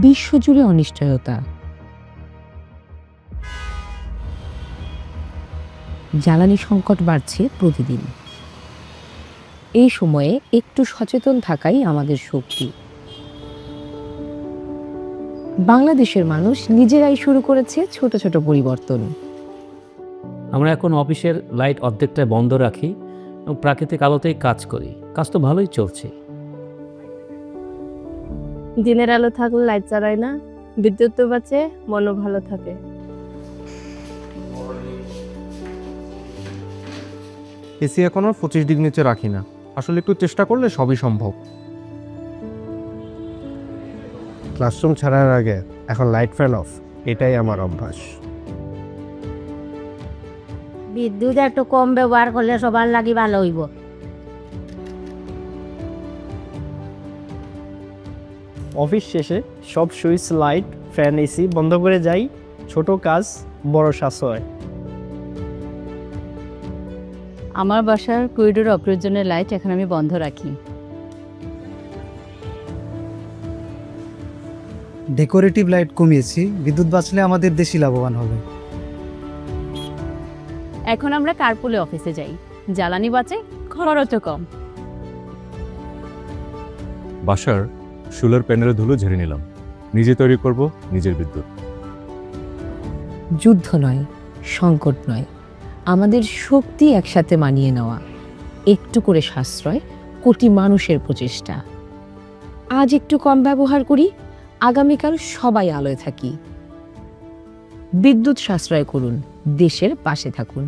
বিশ্বজুড়ে অনিশ্চয়তা। জ্বালানি সংকট বাড়ছে প্রতিদিন। এই সময়ে একটু সচেতন থাকাই আমাদের শক্তি। বাংলাদেশের মানুষ নিজেরাই শুরু করেছে ছোট ছোট পরিবর্তন। আমরা এখন অফিসের লাইট অর্ধেকটায় বন্ধ রাখি এবং প্রাকৃতিক আলোতেই কাজ করি। কাজ তো ভালোই চলছে। দিনের আলো থাকলে লাইট জ্বালায় না, বিদ্যুৎ তো বাঁচে, মনও ভালো থাকে। এসি এখনো 25 ডিগ্রি নিচে রাখি না, আসলে একটু চেষ্টা করলে সবই সম্ভব। ক্লাসরুম ছাড়ার আগে এখন লাইট ফ্যান অফ, এটাই আমার অভ্যাস। বিদ্যুৎ একটু কম ব্যবহার করলে সবার লাগি ভালো হইব। অফিস শেষে সব সুইচ, লাইট, ফ্যান, এসি বন্ধ করে যাই। ছোট কাজ, বড় সাশ্রয়। আমার বাসার করিডোর অপ্রয়োজনীয় লাইট এখন আমি বন্ধ রাখি। ডেকোরেটিভ লাইট কমিয়েছি, বিদ্যুৎ বাঁচলে আমাদের দেশই লাভবান হবে। এখন আমরা কার্পুলে অফিসে যাই, জ্বালানি বাঁচে, খরচও কম। বাসার সোলার প্যানেলের ধুলো ঝেড়ে নিলাম, নিজে তৈরি করব নিজের বিদ্যুৎ। যুদ্ধ নয়, সংকট নয়, আমাদের শক্তি একসাথে মানিয়ে নেওয়া। একটু করে সাশ্রয়, কোটি মানুষের প্রচেষ্টা। আজ একটু কম ব্যবহার করি, আগামীকাল সবাই আলোয় থাকি। বিদ্যুৎ সাশ্রয় করুন, দেশের পাশে থাকুন।